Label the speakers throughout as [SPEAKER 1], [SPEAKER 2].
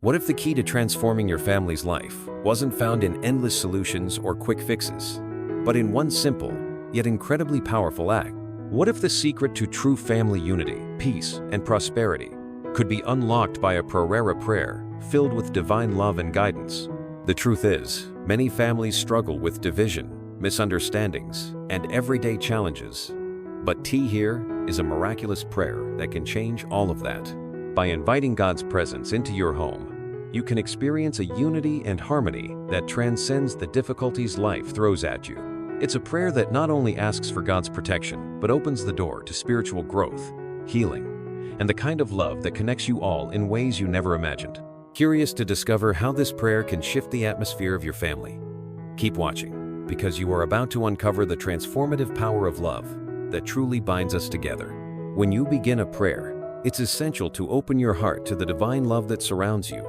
[SPEAKER 1] What if the key to transforming your family's life wasn't found in endless solutions or quick fixes, but in one simple, yet incredibly powerful act? What if the secret to true family unity, peace, and prosperity could be unlocked by a prayer filled with divine love and guidance? The truth is, many families struggle with division, misunderstandings, and everyday challenges. But here is a miraculous prayer that can change all of that. By inviting God's presence into your home, you can experience a unity and harmony that transcends the difficulties life throws at you. It's a prayer that not only asks for God's protection, but opens the door to spiritual growth, healing, and the kind of love that connects you all in ways you never imagined. Curious to discover how this prayer can shift the atmosphere of your family? Keep watching, because you are about to uncover the transformative power of love that truly binds us together. When you begin a prayer, it's essential to open your heart to the divine love that surrounds you.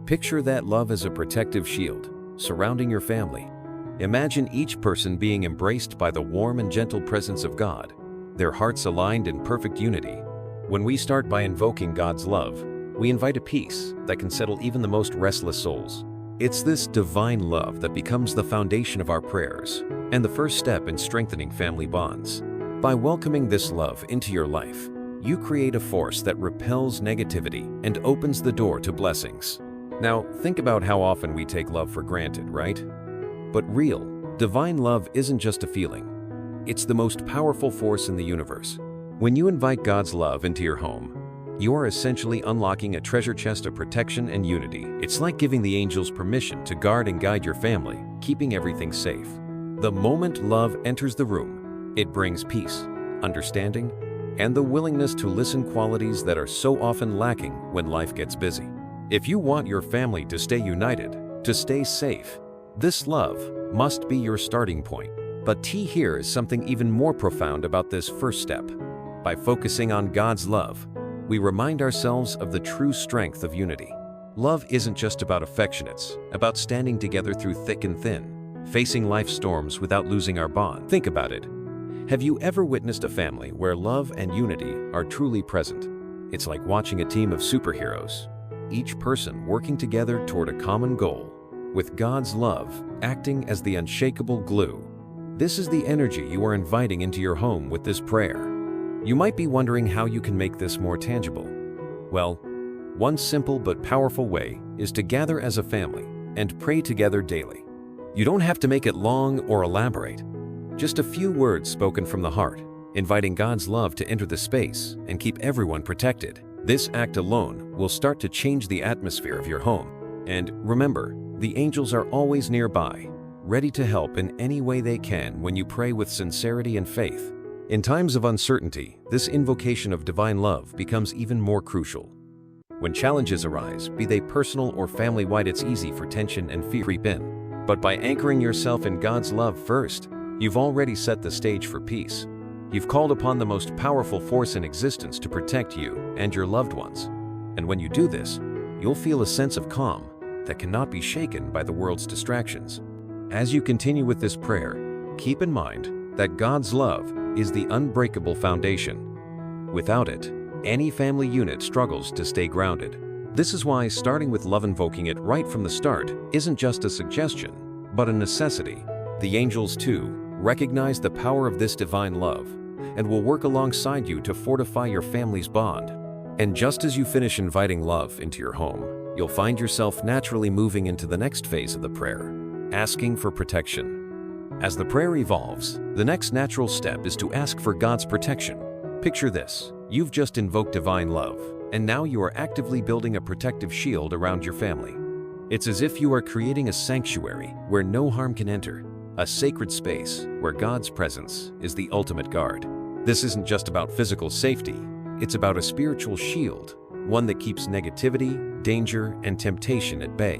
[SPEAKER 1] Picture that love as a protective shield surrounding your family. Imagine each person being embraced by the warm and gentle presence of God, their hearts aligned in perfect unity. When we start by invoking God's love, we invite a peace that can settle even the most restless souls. It's this divine love that becomes the foundation of our prayers and the first step in strengthening family bonds. By welcoming this love into your life, you create a force that repels negativity and opens the door to blessings. Now, think about how often we take love for granted, right? But real, divine love isn't just a feeling. It's the most powerful force in the universe. When you invite God's love into your home, you are essentially unlocking a treasure chest of protection and unity. It's like giving the angels permission to guard and guide your family, keeping everything safe. The moment love enters the room, it brings peace, understanding, and the willingness to listen, qualities that are so often lacking when life gets busy. If you want your family to stay united, to stay safe, this love must be your starting point. But here is something even more profound about this first step. By focusing on God's love, we remind ourselves of the true strength of unity. Love isn't just about affection, it's about standing together through thick and thin, facing life's storms without losing our bond. Think about it. Have you ever witnessed a family where love and unity are truly present? It's like watching a team of superheroes, each person working together toward a common goal, with God's love acting as the unshakable glue. This is the energy you are inviting into your home with this prayer. You might be wondering how you can make this more tangible. Well, one simple but powerful way is to gather as a family and pray together daily. You don't have to make it long or elaborate. Just a few words spoken from the heart, inviting God's love to enter the space and keep everyone protected. This act alone will start to change the atmosphere of your home. And remember, the angels are always nearby, ready to help in any way they can when you pray with sincerity and faith. In times of uncertainty, this invocation of divine love becomes even more crucial. When challenges arise, be they personal or family-wide, it's easy for tension and fear to creep in. But by anchoring yourself in God's love first, you've already set the stage for peace. You've called upon the most powerful force in existence to protect you and your loved ones. And when you do this, you'll feel a sense of calm that cannot be shaken by the world's distractions. As you continue with this prayer, keep in mind that God's love is the unbreakable foundation. Without it, any family unit struggles to stay grounded. This is why starting with love, invoking it right from the start, isn't just a suggestion, but a necessity. The angels, too, recognize the power of this divine love and will work alongside you to fortify your family's bond. And just as you finish inviting love into your home, you'll find yourself naturally moving into the next phase of the prayer, asking for protection. As the prayer evolves, the next natural step is to ask for God's protection. Picture this: you've just invoked divine love, and now you are actively building a protective shield around your family. It's as if you are creating a sanctuary where no harm can enter, a sacred space where God's presence is the ultimate guard. This isn't just about physical safety, it's about a spiritual shield, one that keeps negativity, danger, and temptation at bay.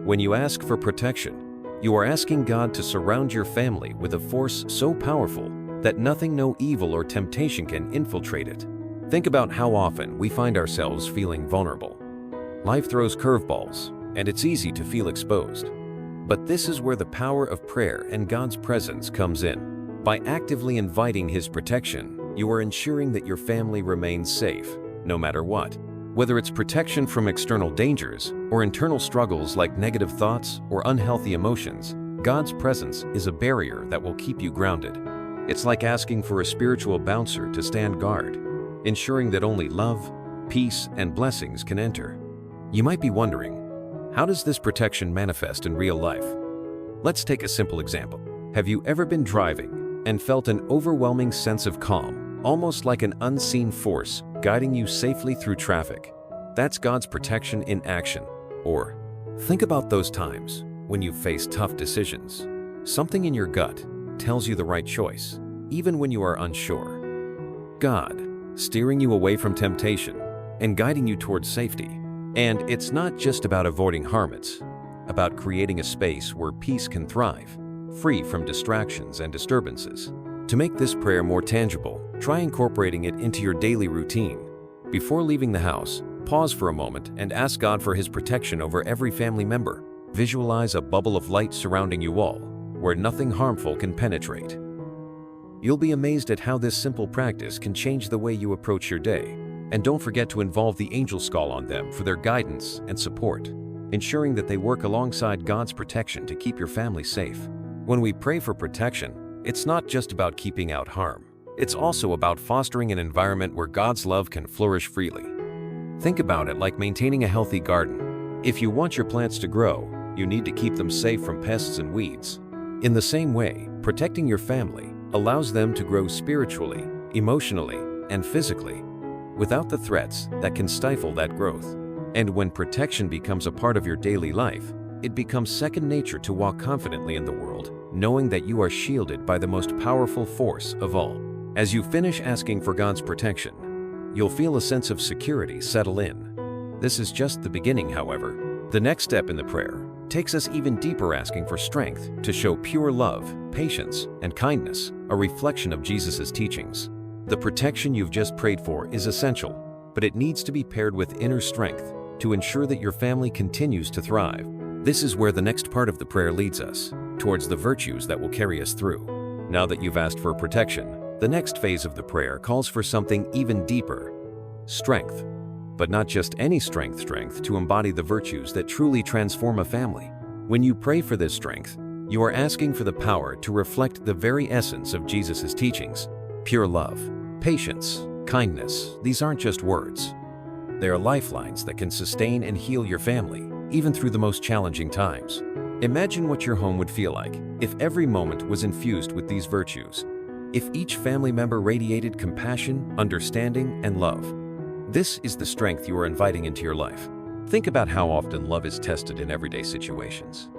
[SPEAKER 1] When you ask for protection, you are asking God to surround your family with a force so powerful that nothing, no evil or temptation can infiltrate it. Think about how often we find ourselves feeling vulnerable. Life throws curveballs, and it's easy to feel exposed. But this is where the power of prayer and God's presence comes in. By actively inviting His protection, you are ensuring that your family remains safe, no matter what. Whether it's protection from external dangers or internal struggles like negative thoughts or unhealthy emotions, God's presence is a barrier that will keep you grounded. It's like asking for a spiritual bouncer to stand guard, ensuring that only love, peace, and blessings can enter. You might be wondering, how does this protection manifest in real life? Let's take a simple example. Have you ever been driving and felt an overwhelming sense of calm, almost like an unseen force guiding you safely through traffic? That's God's protection in action. Or think about those times when you face tough decisions. Something in your gut tells you the right choice, even when you are unsure. God, steering you away from temptation and guiding you towards safety. And it's not just about avoiding harm, it's about creating a space where peace can thrive, free from distractions and disturbances. To make this prayer more tangible, try incorporating it into your daily routine. Before leaving the house, pause for a moment and ask God for His protection over every family member. Visualize a bubble of light surrounding you all, where nothing harmful can penetrate. You'll be amazed at how this simple practice can change the way you approach your day. And don't forget to involve the angels call on them for their guidance and support, ensuring that they work alongside God's protection to keep your family safe. When we pray for protection, it's not just about keeping out harm. It's also about fostering an environment where God's love can flourish freely. Think about it like maintaining a healthy garden. If you want your plants to grow, you need to keep them safe from pests and weeds. In the same way, protecting your family allows them to grow spiritually, emotionally, and physically, without the threats that can stifle that growth. And when protection becomes a part of your daily life, it becomes second nature to walk confidently in the world, knowing that you are shielded by the most powerful force of all. As you finish asking for God's protection, you'll feel a sense of security settle in. This is just the beginning, however. The next step in the prayer takes us even deeper, asking for strength to show pure love, patience, and kindness, a reflection of Jesus' teachings. The protection you've just prayed for is essential, but it needs to be paired with inner strength to ensure that your family continues to thrive. This is where the next part of the prayer leads us, towards the virtues that will carry us through. Now that you've asked for protection, the next phase of the prayer calls for something even deeper: strength. But not just any strength to embody the virtues that truly transform a family. When you pray for this strength, you are asking for the power to reflect the very essence of Jesus' teachings. Pure love, patience, kindness, these aren't just words. They are lifelines that can sustain and heal your family, even through the most challenging times. Imagine what your home would feel like if every moment was infused with these virtues. If each family member radiated compassion, understanding, and love. This is the strength you are inviting into your life. Think about how often love is tested in everyday situations.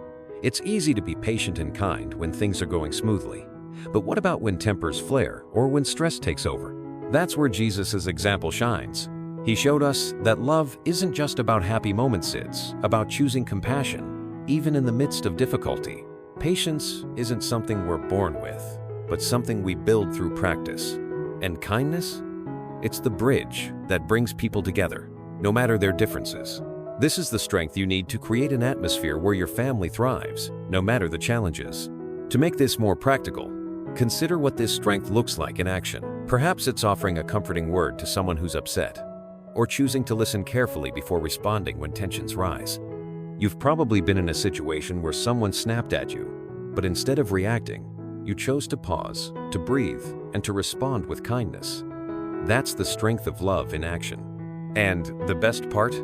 [SPEAKER 1] It's easy to be patient and kind when things are going smoothly. But what about when tempers flare or when stress takes over? That's where Jesus' example shines. He showed us that love isn't just about happy moments, it's about choosing compassion, even in the midst of difficulty. Patience isn't something we're born with, but something we build through practice. And kindness? It's the bridge that brings people together, no matter their differences. This is the strength you need to create an atmosphere where your family thrives, no matter the challenges. To make this more practical, consider what this strength looks like in action. Perhaps it's offering a comforting word to someone who's upset, or choosing to listen carefully before responding when tensions rise. You've probably been in a situation where someone snapped at you, but instead of reacting, you chose to pause, to breathe, and to respond with kindness. That's the strength of love in action. And the best part?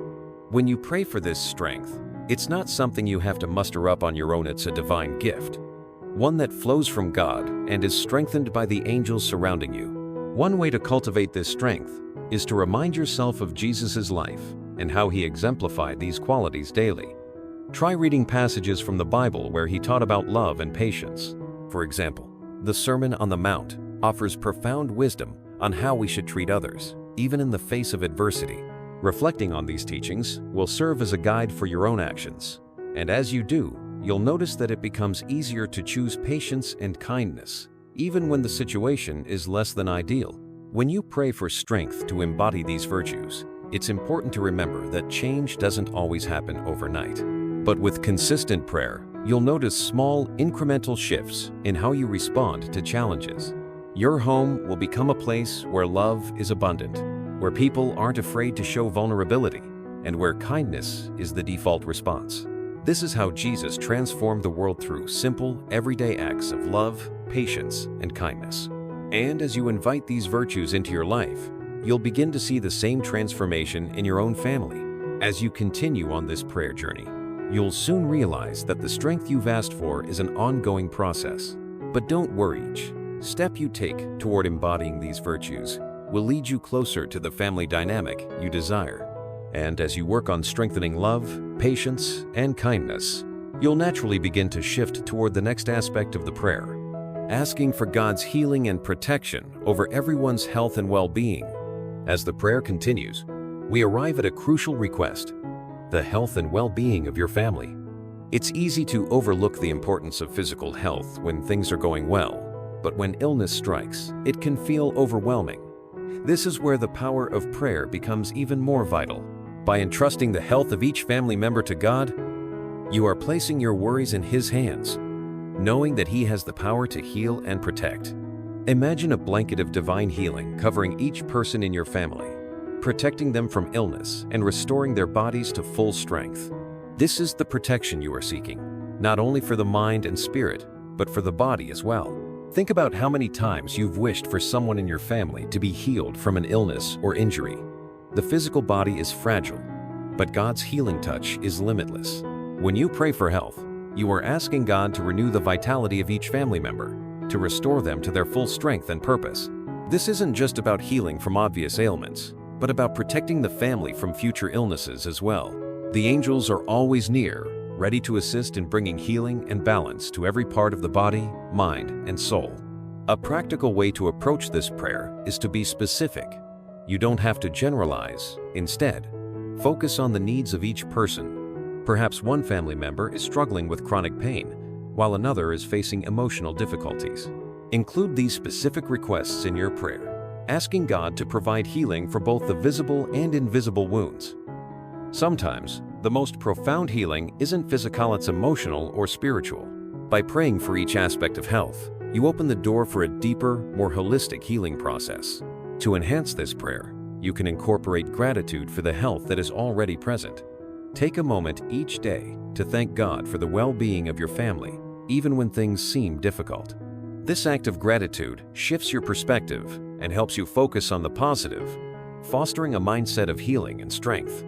[SPEAKER 1] When you pray for this strength, it's not something you have to muster up on your own, it's a divine gift. One that flows from God and is strengthened by the angels surrounding you. One way to cultivate this strength is to remind yourself of Jesus' life and how He exemplified these qualities daily. Try reading passages from the Bible where He taught about love and patience. For example, the Sermon on the Mount offers profound wisdom on how we should treat others, even in the face of adversity. Reflecting on these teachings will serve as a guide for your own actions. And as you do, you'll notice that it becomes easier to choose patience and kindness, even when the situation is less than ideal. When you pray for strength to embody these virtues, it's important to remember that change doesn't always happen overnight. But with consistent prayer, you'll notice small, incremental shifts in how you respond to challenges. Your home will become a place where love is abundant, where people aren't afraid to show vulnerability, and where kindness is the default response. This is how Jesus transformed the world through simple, everyday acts of love, patience, and kindness. And as you invite these virtues into your life, you'll begin to see the same transformation in your own family. As you continue on this prayer journey, you'll soon realize that the strength you've asked for is an ongoing process. But don't worry, each step you take toward embodying these virtues will lead you closer to the family dynamic you desire. And as you work on strengthening love, patience, and kindness, you'll naturally begin to shift toward the next aspect of the prayer, asking for God's healing and protection over everyone's health and well-being. As the prayer continues, we arrive at a crucial request: the health and well-being of your family. It's easy to overlook the importance of physical health when things are going well, but when illness strikes, it can feel overwhelming. This is where the power of prayer becomes even more vital. By entrusting the health of each family member to God, you are placing your worries in His hands, knowing that He has the power to heal and protect. Imagine a blanket of divine healing covering each person in your family, protecting them from illness and restoring their bodies to full strength. This is the protection you are seeking, not only for the mind and spirit, but for the body as well. Think about how many times you've wished for someone in your family to be healed from an illness or injury. The physical body is fragile, but God's healing touch is limitless. When you pray for health, you are asking God to renew the vitality of each family member, to restore them to their full strength and purpose. This isn't just about healing from obvious ailments, but about protecting the family from future illnesses as well. The angels are always near, ready to assist in bringing healing and balance to every part of the body, mind, and soul. A practical way to approach this prayer is to be specific. You don't have to generalize. Instead, focus on the needs of each person. Perhaps one family member is struggling with chronic pain, while another is facing emotional difficulties. Include these specific requests in your prayer, asking God to provide healing for both the visible and invisible wounds. Sometimes, the most profound healing isn't physical, it's emotional or spiritual. By praying for each aspect of health, you open the door for a deeper, more holistic healing process. To enhance this prayer, you can incorporate gratitude for the health that is already present. Take a moment each day to thank God for the well-being of your family, even when things seem difficult. This act of gratitude shifts your perspective and helps you focus on the positive, fostering a mindset of healing and strength.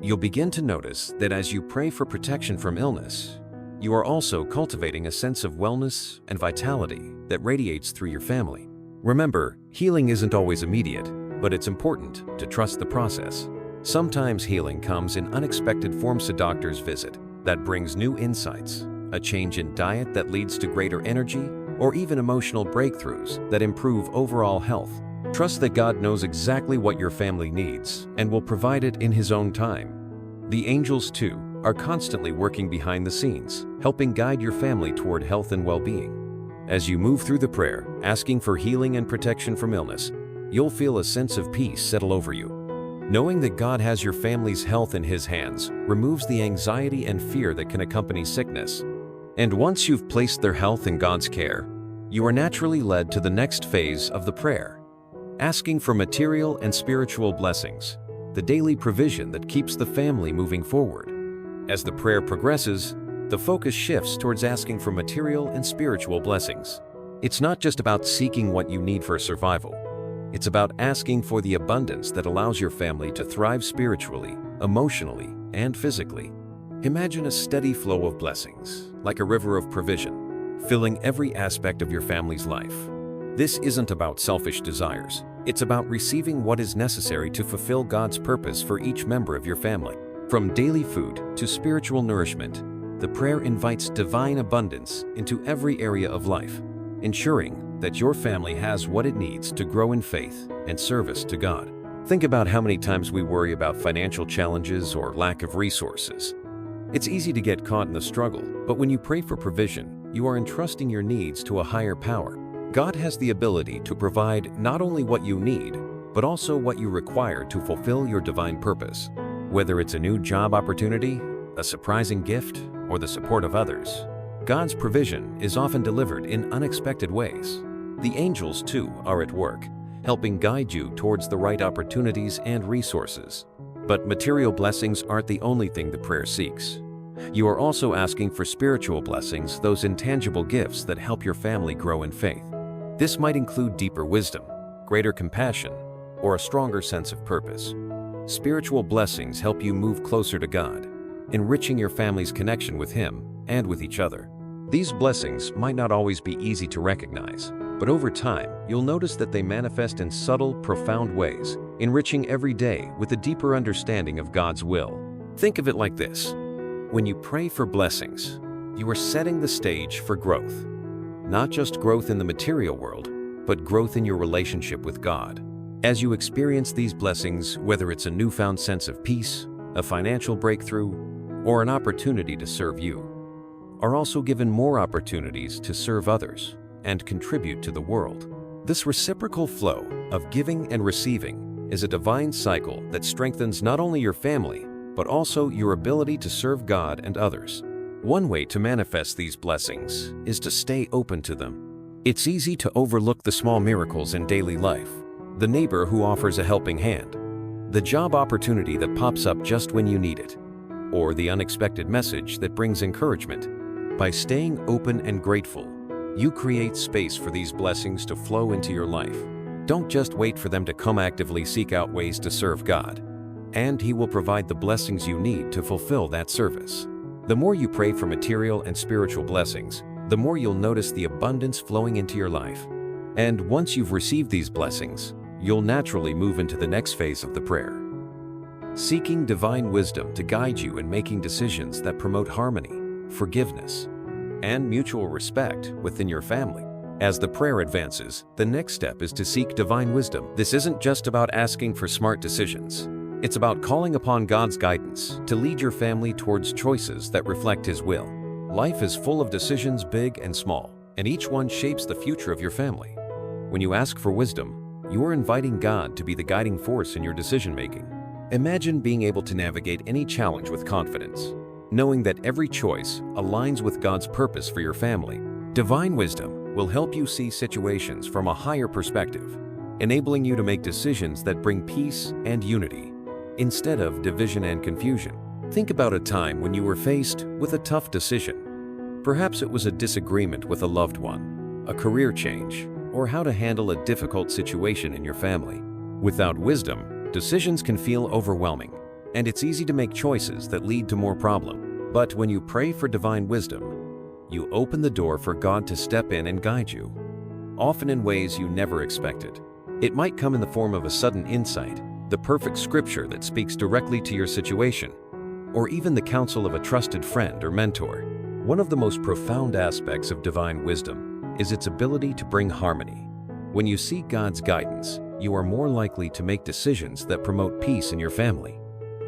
[SPEAKER 1] You'll begin to notice that as you pray for protection from illness, you are also cultivating a sense of wellness and vitality that radiates through your family. Remember, healing isn't always immediate, but it's important to trust the process. Sometimes healing comes in unexpected forms: a doctor's visit that brings new insights, a change in diet that leads to greater energy, or even emotional breakthroughs that improve overall health. Trust that God knows exactly what your family needs and will provide it in His own time. The angels, too, are constantly working behind the scenes, helping guide your family toward health and well-being. As you move through the prayer, asking for healing and protection from illness, you'll feel a sense of peace settle over you. Knowing that God has your family's health in His hands removes the anxiety and fear that can accompany sickness. And once you've placed their health in God's care, you are naturally led to the next phase of the prayer, asking for material and spiritual blessings, the daily provision that keeps the family moving forward. As the prayer progresses, the focus shifts towards asking for material and spiritual blessings. It's not just about seeking what you need for survival. It's about asking for the abundance that allows your family to thrive spiritually, emotionally, and physically. Imagine a steady flow of blessings, like a river of provision, filling every aspect of your family's life. This isn't about selfish desires. It's about receiving what is necessary to fulfill God's purpose for each member of your family. From daily food to spiritual nourishment, the prayer invites divine abundance into every area of life, ensuring that your family has what it needs to grow in faith and service to God. Think about how many times we worry about financial challenges or lack of resources. It's easy to get caught in the struggle, but when you pray for provision, you are entrusting your needs to a higher power. God has the ability to provide not only what you need, but also what you require to fulfill your divine purpose. Whether it's a new job opportunity, a surprising gift, or the support of others, God's provision is often delivered in unexpected ways. The angels, too, are at work, helping guide you towards the right opportunities and resources. But material blessings aren't the only thing the prayer seeks. You are also asking for spiritual blessings, those intangible gifts that help your family grow in faith. This might include deeper wisdom, greater compassion, or a stronger sense of purpose. Spiritual blessings help you move closer to God, enriching your family's connection with Him and with each other. These blessings might not always be easy to recognize, but over time, you'll notice that they manifest in subtle, profound ways, enriching every day with a deeper understanding of God's will. Think of it like this. When you pray for blessings, you are setting the stage for growth. Not just growth in the material world, but growth in your relationship with God. As you experience these blessings, whether it's a newfound sense of peace, a financial breakthrough, or an opportunity to serve, you are also given more opportunities to serve others and contribute to the world. This reciprocal flow of giving and receiving is a divine cycle that strengthens not only your family, but also your ability to serve God and others. One way to manifest these blessings is to stay open to them. It's easy to overlook the small miracles in daily life, the neighbor who offers a helping hand, the job opportunity that pops up just when you need it, or the unexpected message that brings encouragement. By staying open and grateful, you create space for these blessings to flow into your life. Don't just wait for them to come. Actively seek out ways to serve God, and He will provide the blessings you need to fulfill that service. The more you pray for material and spiritual blessings, the more you'll notice the abundance flowing into your life. And once you've received these blessings, you'll naturally move into the next phase of the prayer, seeking divine wisdom to guide you in making decisions that promote harmony, forgiveness, and mutual respect within your family. As the prayer advances, the next step is to seek divine wisdom. This isn't just about asking for smart decisions. It's about calling upon God's guidance to lead your family towards choices that reflect His will. Life is full of decisions, big and small, and each one shapes the future of your family. When you ask for wisdom, you are inviting God to be the guiding force in your decision-making. Imagine being able to navigate any challenge with confidence, knowing that every choice aligns with God's purpose for your family. Divine wisdom will help you see situations from a higher perspective, enabling you to make decisions that bring peace and unity instead of division and confusion. Think about a time when you were faced with a tough decision. Perhaps it was a disagreement with a loved one, a career change, or how to handle a difficult situation in your family. Without wisdom, decisions can feel overwhelming, and it's easy to make choices that lead to more problem. But when you pray for divine wisdom, you open the door for God to step in and guide you, often in ways you never expected. It might come in the form of a sudden insight, the perfect scripture that speaks directly to your situation, or even the counsel of a trusted friend or mentor. One of the most profound aspects of divine wisdom is its ability to bring harmony. When you seek God's guidance, you are more likely to make decisions that promote peace in your family.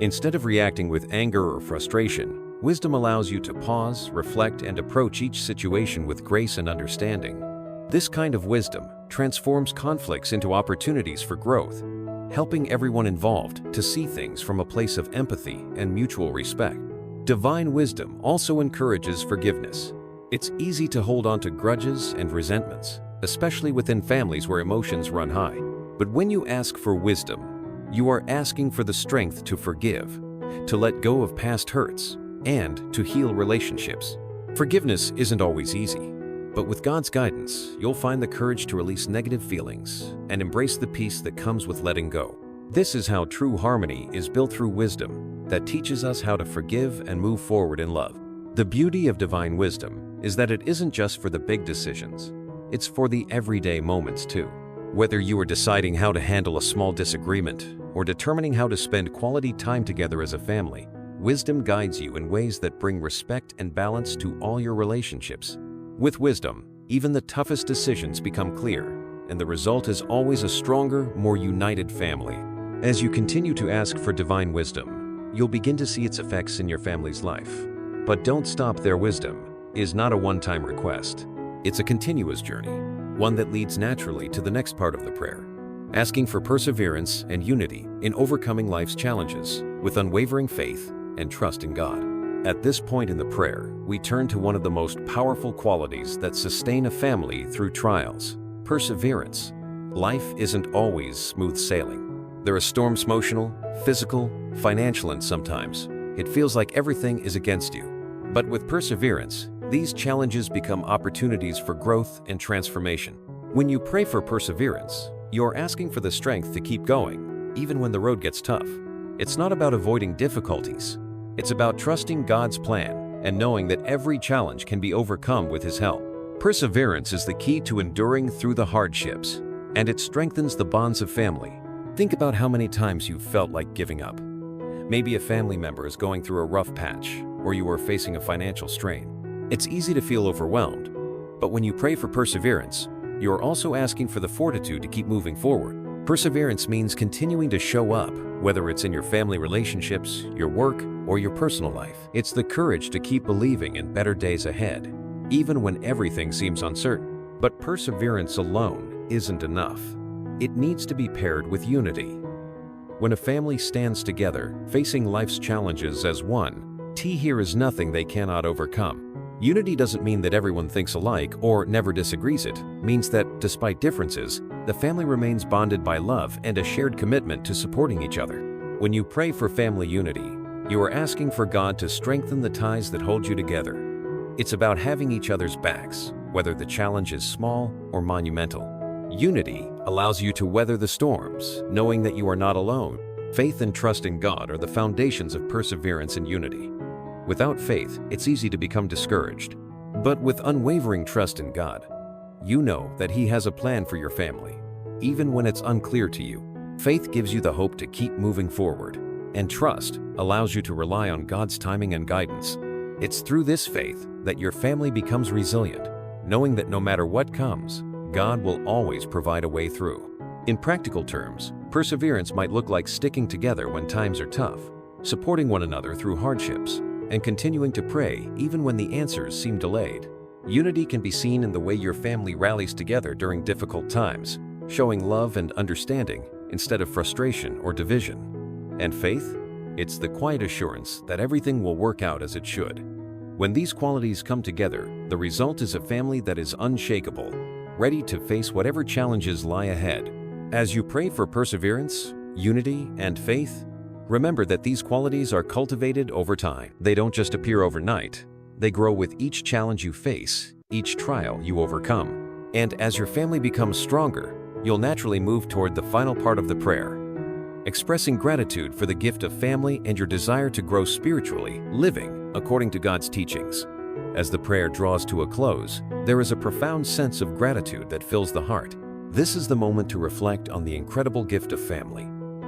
[SPEAKER 1] Instead of reacting with anger or frustration, wisdom allows you to pause, reflect, and approach each situation with grace and understanding. This kind of wisdom transforms conflicts into opportunities for growth, helping everyone involved to see things from a place of empathy and mutual respect. Divine wisdom also encourages forgiveness. It's easy to hold on to grudges and resentments, especially within families where emotions run high. But when you ask for wisdom, you are asking for the strength to forgive, to let go of past hurts, and to heal relationships. Forgiveness isn't always easy, but with God's guidance, you'll find the courage to release negative feelings and embrace the peace that comes with letting go. This is how true harmony is built, through wisdom that teaches us how to forgive and move forward in love. The beauty of divine wisdom is that it isn't just for the big decisions, it's for the everyday moments too. Whether you are deciding how to handle a small disagreement or determining how to spend quality time together as a family, wisdom guides you in ways that bring respect and balance to all your relationships. With wisdom, even the toughest decisions become clear, and the result is always a stronger, more united family. As you continue to ask for divine wisdom, you'll begin to see its effects in your family's life. But don't stop there. Wisdom is not a one-time request. It's a continuous journey, one that leads naturally to the next part of the prayer, asking for perseverance and unity in overcoming life's challenges with unwavering faith and trust in God. At this point in the prayer, we turn to one of the most powerful qualities that sustain a family through trials: perseverance. Life isn't always smooth sailing. There are storms, emotional, physical, financial, and sometimes it feels like everything is against you. But with perseverance, these challenges become opportunities for growth and transformation. When you pray for perseverance, you're asking for the strength to keep going, even when the road gets tough. It's not about avoiding difficulties. It's about trusting God's plan and knowing that every challenge can be overcome with His help. Perseverance is the key to enduring through the hardships, and it strengthens the bonds of family. Think about how many times you've felt like giving up. Maybe a family member is going through a rough patch, or you are facing a financial strain. It's easy to feel overwhelmed, but when you pray for perseverance, you are also asking for the fortitude to keep moving forward. Perseverance means continuing to show up, whether it's in your family relationships, your work, or your personal life. It's the courage to keep believing in better days ahead, even when everything seems uncertain. But perseverance alone isn't enough. It needs to be paired with unity. When a family stands together, facing life's challenges as one, here is nothing they cannot overcome. Unity doesn't mean that everyone thinks alike or never disagrees. It means that, despite differences, the family remains bonded by love and a shared commitment to supporting each other. When you pray for family unity, you are asking for God to strengthen the ties that hold you together. It's about having each other's backs, whether the challenge is small or monumental. Unity allows you to weather the storms, knowing that you are not alone. Faith and trust in God are the foundations of perseverance and unity. Without faith, it's easy to become discouraged. But with unwavering trust in God, you know that He has a plan for your family, even when it's unclear to you. Faith gives you the hope to keep moving forward, and trust allows you to rely on God's timing and guidance. It's through this faith that your family becomes resilient, knowing that no matter what comes, God will always provide a way through. In practical terms, perseverance might look like sticking together when times are tough, supporting one another through hardships, and continuing to pray even when the answers seem delayed. Unity can be seen in the way your family rallies together during difficult times, showing love and understanding instead of frustration or division. And faith? It's the quiet assurance that everything will work out as it should. When these qualities come together, the result is a family that is unshakable, ready to face whatever challenges lie ahead. As you pray for perseverance, unity, and faith, remember that these qualities are cultivated over time. They don't just appear overnight. They grow with each challenge you face, each trial you overcome. And as your family becomes stronger, you'll naturally move toward the final part of the prayer, expressing gratitude for the gift of family and your desire to grow spiritually, living according to God's teachings. As the prayer draws to a close, there is a profound sense of gratitude that fills the heart. This is the moment to reflect on the incredible gift of family,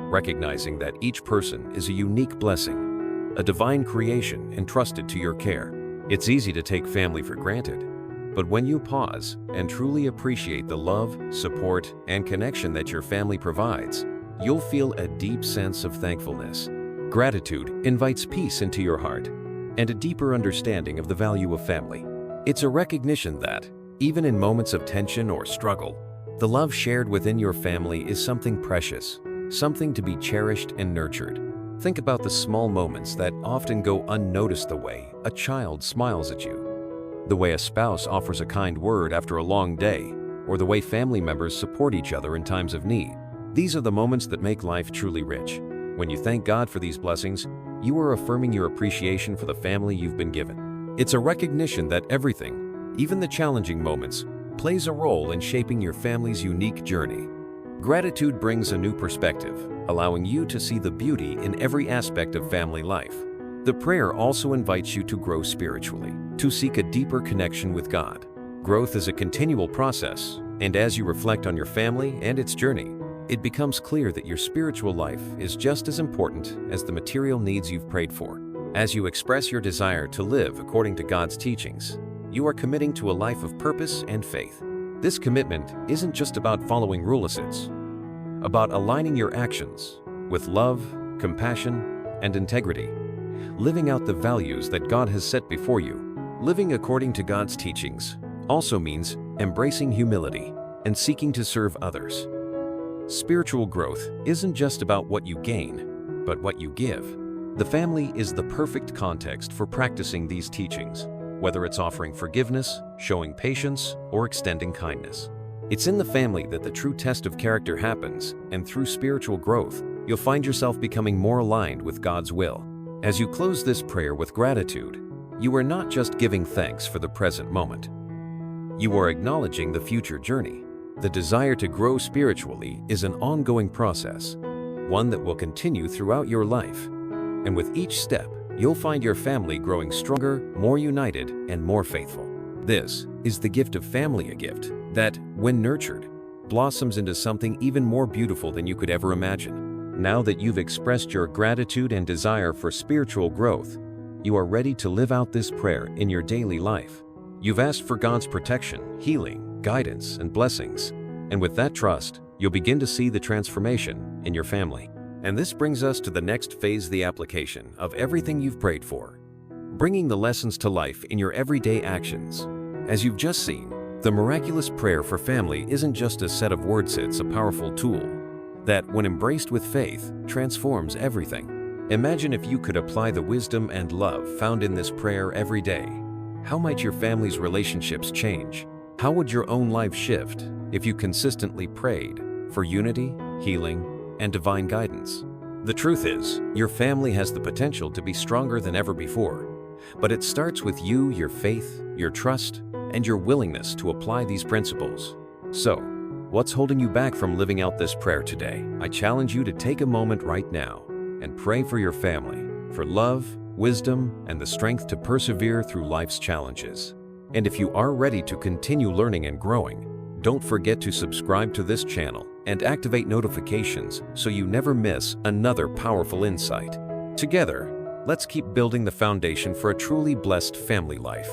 [SPEAKER 1] recognizing that each person is a unique blessing, a divine creation entrusted to your care. It's easy to take family for granted, but when you pause and truly appreciate the love, support, and connection that your family provides, you'll feel a deep sense of thankfulness. Gratitude invites peace into your heart and a deeper understanding of the value of family. It's a recognition that, even in moments of tension or struggle, the love shared within your family is something precious, something to be cherished and nurtured. Think about the small moments that often go unnoticed: the way a child smiles at you, the way a spouse offers a kind word after a long day, or the way family members support each other in times of need. These are the moments that make life truly rich. When you thank God for these blessings, you are affirming your appreciation for the family you've been given. It's a recognition that everything, even the challenging moments, plays a role in shaping your family's unique journey. Gratitude brings a new perspective, allowing you to see the beauty in every aspect of family life. The prayer also invites you to grow spiritually, to seek a deeper connection with God. Growth is a continual process, and as you reflect on your family and its journey, it becomes clear that your spiritual life is just as important as the material needs you've prayed for. As you express your desire to live according to God's teachings, you are committing to a life of purpose and faith. This commitment isn't just about following rules, it's about aligning your actions with love, compassion, and integrity, living out the values that God has set before you. Living according to God's teachings also means embracing humility and seeking to serve others. Spiritual growth isn't just about what you gain, but what you give. The family is the perfect context for practicing these teachings, whether it's offering forgiveness, showing patience, or extending kindness. It's in the family that the true test of character happens, and through spiritual growth, you'll find yourself becoming more aligned with God's will. As you close this prayer with gratitude, you are not just giving thanks for the present moment. You are acknowledging the future journey. The desire to grow spiritually is an ongoing process, one that will continue throughout your life. And with each step, you'll find your family growing stronger, more united, and more faithful. This is the gift of family, a gift that, when nurtured, blossoms into something even more beautiful than you could ever imagine. Now that you've expressed your gratitude and desire for spiritual growth, you are ready to live out this prayer in your daily life. You've asked for God's protection, healing, guidance, and blessings. And with that trust, you'll begin to see the transformation in your family. And this brings us to the next phase, the application of everything you've prayed for, bringing the lessons to life in your everyday actions. As you've just seen, the miraculous prayer for family isn't just a set of words, it's a powerful tool that, when embraced with faith, transforms everything. Imagine if you could apply the wisdom and love found in this prayer every day. How might your family's relationships change? How would your own life shift if you consistently prayed for unity, healing, and divine guidance? The truth is, your family has the potential to be stronger than ever before. But it starts with you, your faith, your trust, and your willingness to apply these principles. So, what's holding you back from living out this prayer today? I challenge you to take a moment right now and pray for your family, for love, wisdom, and the strength to persevere through life's challenges. And if you are ready to continue learning and growing, don't forget to subscribe to this channel and activate notifications so you never miss another powerful insight. Together, let's keep building the foundation for a truly blessed family life.